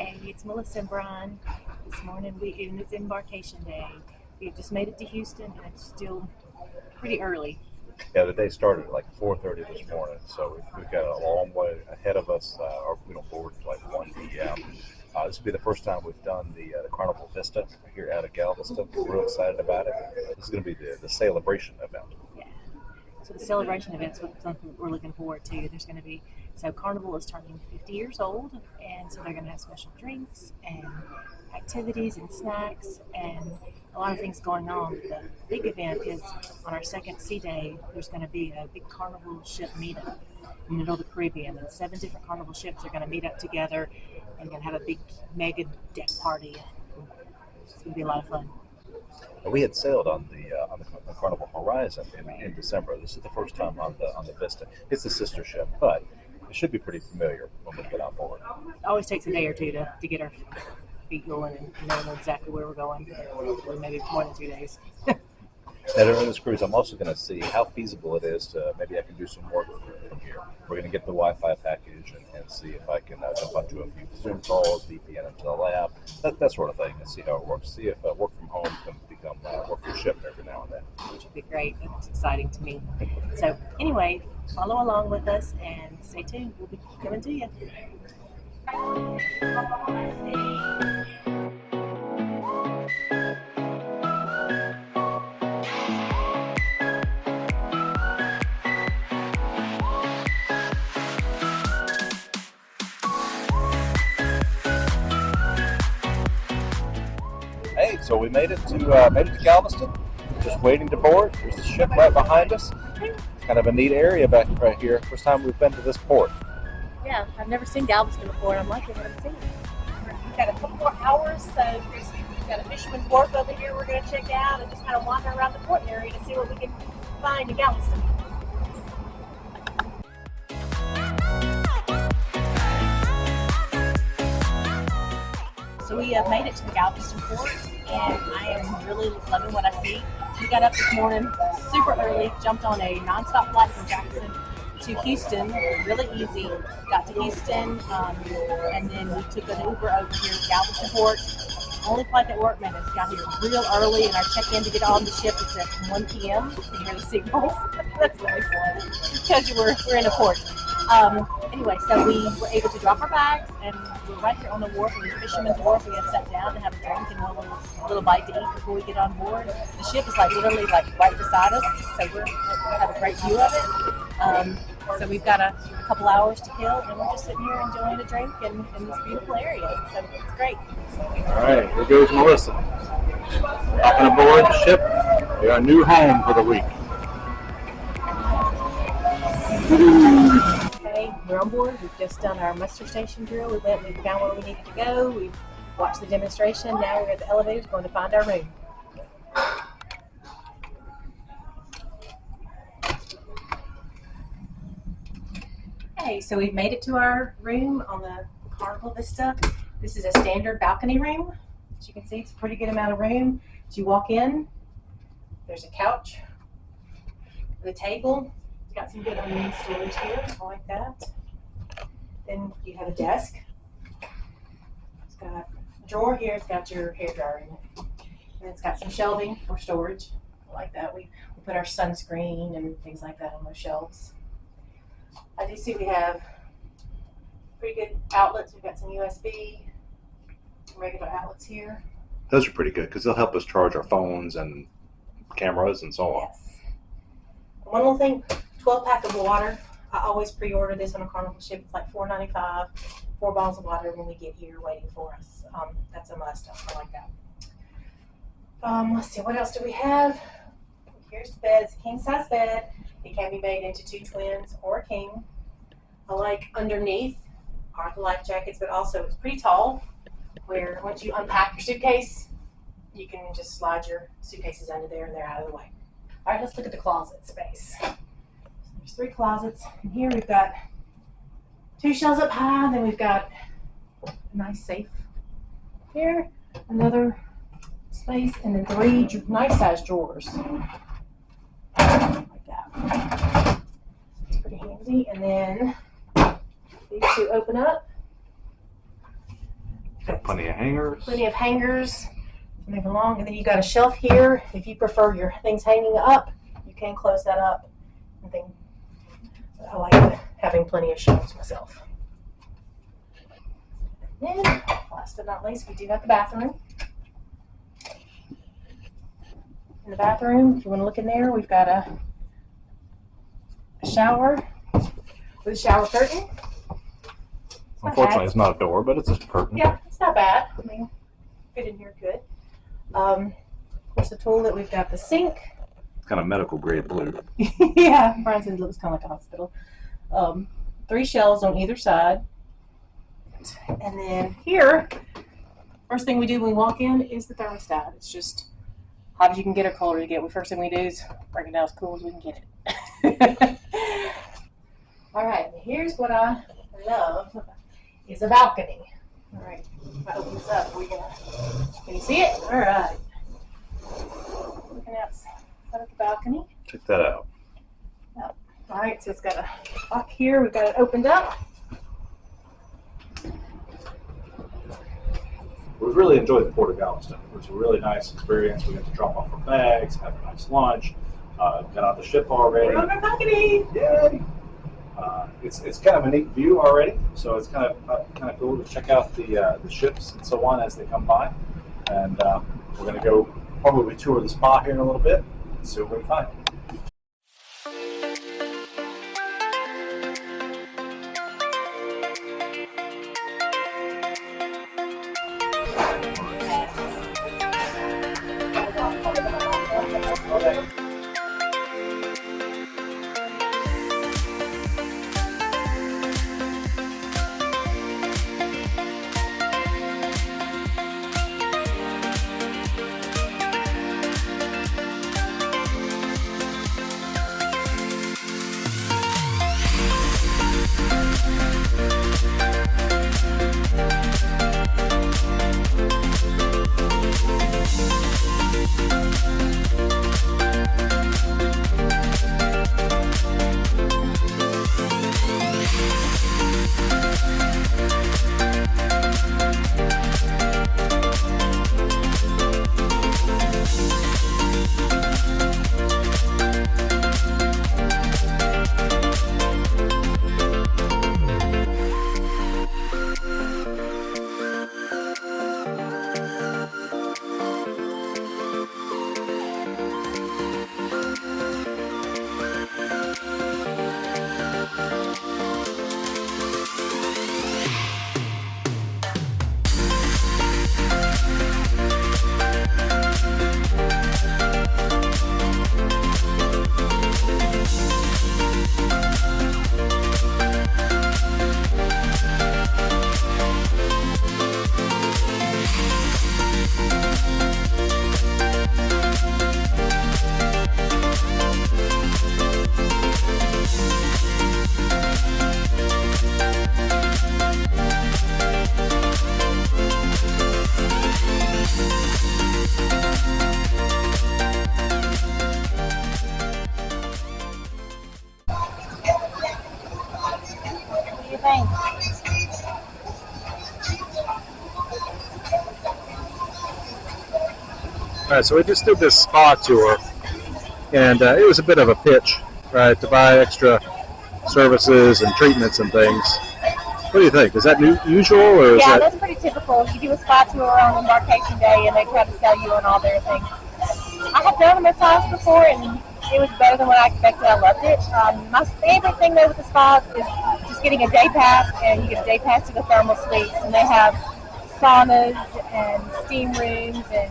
Hey, it's Melissa and Brian. This morning it's Embarkation Day. We've just made it to Houston and it's still pretty early. Yeah, the day started at like 4:30 this morning, so we've got a long way ahead of us. We don't board until like 1 p.m. This will be the first time we've done the Carnival Vista here out of Galveston. We're real excited about it. This is going to be the Sailabration event. Yeah. So the celebration event's something we're looking forward to. There's going to be, so Carnival is turning 50 years old, and so they're going to have special drinks and activities and snacks and a lot of things going on. The big event is on our second sea day. There's going to be a big Carnival ship meetup in the middle of the Caribbean, and 7 different Carnival ships are going to meet up together and going to have a big mega deck party. It's going to be a lot of fun. We had sailed on the Carnival Horizon in December. This is the first time on the Vista. It's a sister ship, but it should be pretty familiar when we get on board. It always takes a day or two to get our feet going and know exactly where we're going. Maybe more than 2 days. Now, during this cruise, I'm also going to see how feasible it is to maybe I can do some work from here. We're going to get the Wi-Fi package and see if I can jump onto a few Zoom calls, VPN into the lab, that sort of thing, and see how it works. See if work from home can become work from ship every now and then. Which would be great. It's exciting to me. So anyway, follow along with us and stay tuned. We'll be coming to you. Hey, so we made it to Galveston. Just waiting to board. There's the ship right behind us. It's kind of a neat area back right here. First time we've been to this port. Yeah, I've never seen Galveston before, and I'm liking what I'm seeing. We've got a couple more hours, so we've got a fisherman's wharf over here we're going to check out and just kind of wander around the port area to see what we can find in Galveston. So we have made it to the Galveston port, and I am really loving what I see. We got up this morning super early, jumped on a nonstop flight from Jackson to Houston, really easy. Got to Houston, and then we took an Uber over here to Galveston port. Only flight that worked, man, got here real early, and our check-in to get on the ship is at 1 p.m. You can hear the signals. That's nice because we're in a port. Anyway, so we were able to drop our bags, and we're right here on the wharf, on the fisherman's wharf. We have sat down to have a drink and a little bite to eat before we get on board. The ship is literally right beside us, so we have a great view of it. So we've got a couple hours to kill, and we're just sitting here enjoying a drink in this beautiful area. So it's great. All right, here goes Melissa. Hopping aboard the ship. Our new home for the week. Okay, we're on board. We've just done our muster station drill. We found where we needed to go. We've watched the demonstration. Now we're at the elevators going to find our room. Okay, so we've made it to our room on the Carnival Vista. This is a standard balcony room. As you can see, it's a pretty good amount of room. As you walk in, there's a couch with a table. It's got some good unused storage here. I like that. Then you have a desk. It's got a drawer here. It's got your hair dryer in it. And it's got some shelving for storage. I like that. We put our sunscreen and things like that on those shelves. I do see we have pretty good outlets. We've got some USB, some regular outlets here. Those are pretty good because they'll help us charge our phones and cameras and so on. Yes. One little thing, 12-pack of water. I always pre-order this on a Carnival ship. It's like $4.95, 4 bottles of water when we get here waiting for us. That's a must. I like that. Let's see, what else do we have? Here's the bed. It's a king-size bed. It can be made into 2 twins or a king. I like underneath are the life jackets, but also it's pretty tall, where once you unpack your suitcase, you can just slide your suitcases under there and they're out of the way. All right, let's look at the closet space. There's 3 closets. And here we've got 2 shelves up high, and then we've got a nice safe here, another space, and then 3 nice-sized drawers. Like that. It's pretty handy. And then these 2 open up. Got plenty of hangers. Plenty of hangers. Move along, and then you got a shelf here. If you prefer your things hanging up, you can close that up. And then I like having plenty of shelves myself. And then, last but not least, we do have the bathroom. In the bathroom, if you want to look in there, we've got a shower with a shower curtain. Unfortunately, it's not a door, but it's a curtain. Yeah, it's not bad. I mean, fit in here good. There's the toilet. We've got the sink. It's kind of medical grade blue. Yeah, Brian said it looks kind of like a hospital. 3 shelves on either side. And then here, first thing we do when we walk in is the thermostat. It's just hot as you can get or colder you get. The first thing we do is break it down as cool as we can get it. All right, here's what I love is a balcony. All right, if I open this up, can you see it? All right. Looking outside of the balcony. Check that out. Yep. All right, so it's got a lock here. We've got it opened up. We've really enjoyed the Port of Galveston. It was a really nice experience. We got to drop off our bags, have a nice lunch, got on the ship already. We're on our balcony. Yay! It's kind of a neat view already, so it's kind of cool to check out the ships and so on as they come by. And we're going to go probably tour the spa here in a little bit and see what we can find. All right, so we just did this spa tour, and it was a bit of a pitch, right, to buy extra services and treatments and things. What do you think? Is that usual, or is Yeah, that... that's pretty typical. You do a spa tour on Embarkation Day, and they try to sell you on all their things. I have done a massage before, and it was better than what I expected. I loved it. My favorite thing, though, with the spas is just getting a day pass, and you get a day pass to the thermal suites, and they have saunas and steam rooms and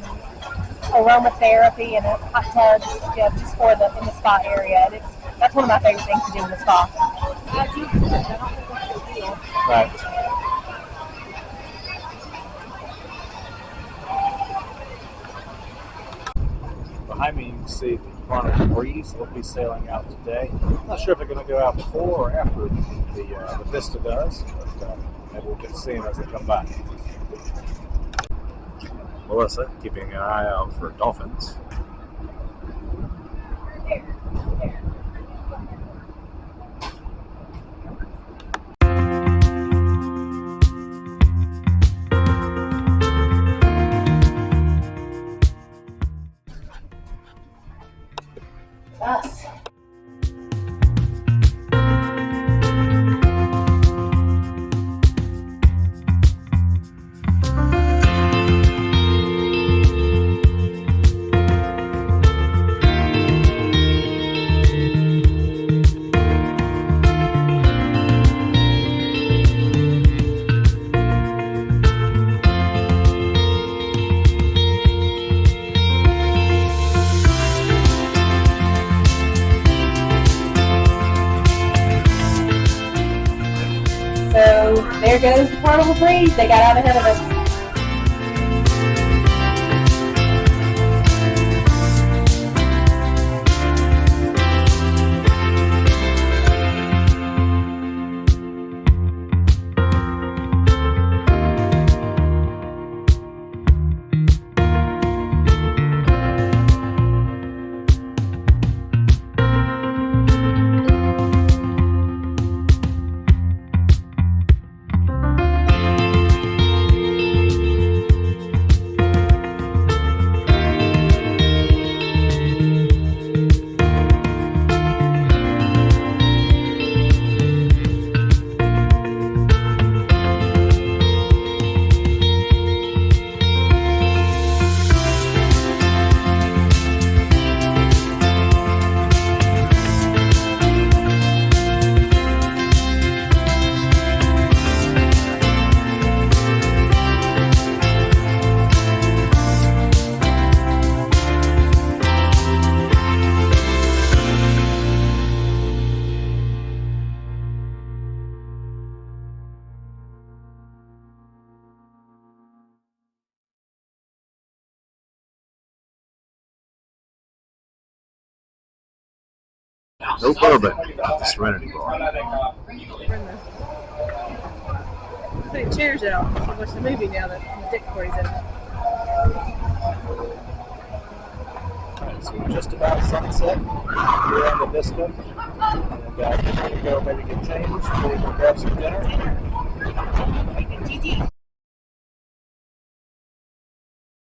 aromatherapy and a hot tub just for in the spa area. And that's one of my favorite things to do in the spa. Right. Behind me, you can see the Carnival breeze. They'll be sailing out today. Not sure if they're going to go out before or after the Vista does, but maybe we'll get to see them as they come by. Melissa keeping an eye out for dolphins. there goes the Carnival breeze. They got out ahead of us. No bourbon at the Serenity bar. Putting chairs out so watch the movie now that the Dick Corey's in it. Alright, so we're just about sunset here on the Vista. And just going to go maybe get changed before we go grab some dinner.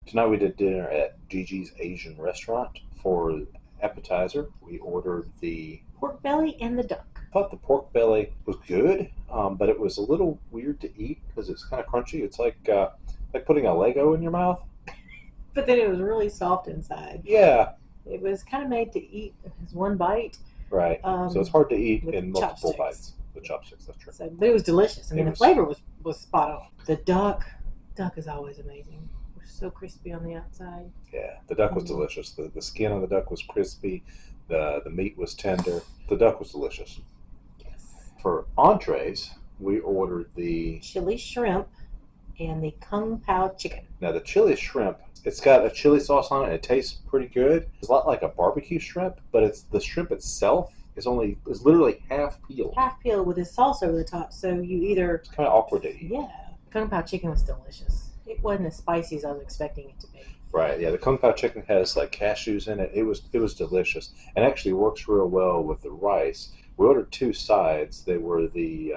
Tonight we did dinner at JiJi's Asian restaurant. For appetizer, we ordered the Pork belly and the duck. I thought the pork belly was good, but it was a little weird to eat because it's kind of crunchy. It's like putting a Lego in your mouth. But then it was really soft inside. Yeah. It was kind of made to eat as one bite. Right. So it's hard to eat in multiple chopsticks. bites. With chopsticks, that's true. So, but it was delicious. I mean, the flavor was spot on. The duck is always amazing. It was so crispy on the outside. Yeah, the duck was delicious. The skin on the duck was crispy. The meat was tender. The duck was delicious. For entrees, we ordered the chili shrimp and the Kung Pao chicken. Now the chili shrimp, it's got a chili sauce on it. It tastes pretty good. It's a lot like a barbecue shrimp, but the shrimp itself is literally half peeled. Half peeled with a sauce over the top. So you either it's kind of awkward to eat. Yeah, Kung Pao chicken was delicious. It wasn't as spicy as I was expecting it to be. Right. Yeah, the Kung Pao chicken has like cashews in it. It was delicious and actually works real well with the rice. We ordered two sides. They were the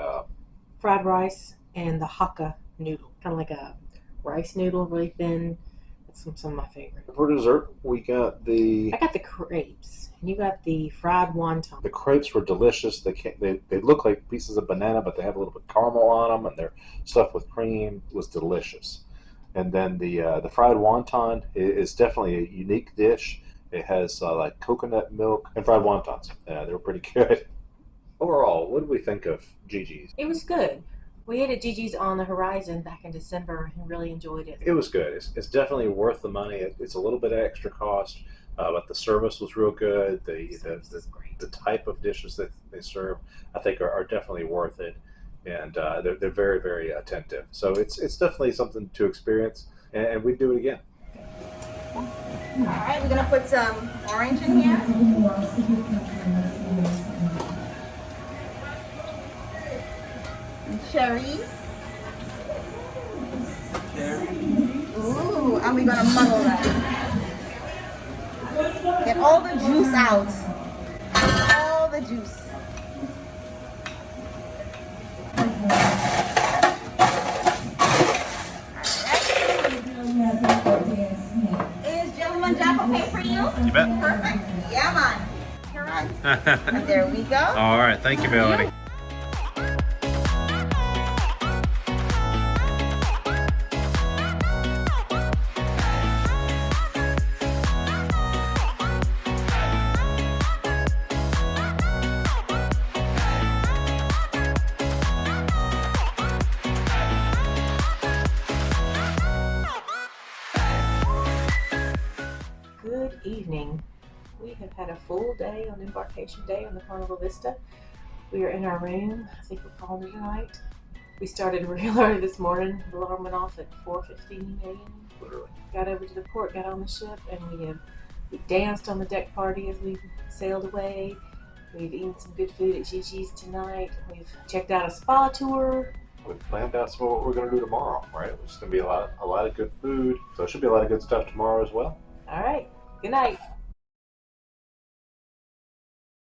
fried rice and the Hakka noodle, kind of like a rice noodle, really thin. That's some of my favorite. For dessert, we got I got the crepes, and you got the fried wonton. The crepes were delicious. They look like pieces of banana, but they have a little bit of caramel on them, and they're stuffed with cream. It was delicious. And then the fried wonton is definitely a unique dish. It has like coconut milk and fried wontons. They were pretty good. Overall, what did we think of JiJi's? It was good. We ate at JiJi's on the Horizon back in December and really enjoyed it. It was good. It's definitely worth the money. It's a little bit of extra cost, but the service was real good. The type of dishes that they serve, I think, are definitely worth it, and they're very, very attentive. So it's definitely something to experience, and we'd do it again. All right, we're gonna put some orange in here. Cherries. Ooh, and we're gonna muddle that. Get all the juice out. All the juice. Is gentleman Jack okay for you? You bet. Perfect. Yeah, man. All right. And there we go. All right. Thank you, Melanie. Good evening. We have had a full day on Embarkation Day on the Carnival Vista. We are in our room. I think we're calling it a night. We started real early this morning. The alarm went off at 4:15 a.m. Literally. Got over to the port, got on the ship, and we danced on the deck party as we sailed away. We've eaten some good food at JiJi's tonight. We've checked out a spa tour. We've planned out some of what we're going to do tomorrow, right? It's going to be a lot of good food. So it should be a lot of good stuff tomorrow as well. All right. Good night.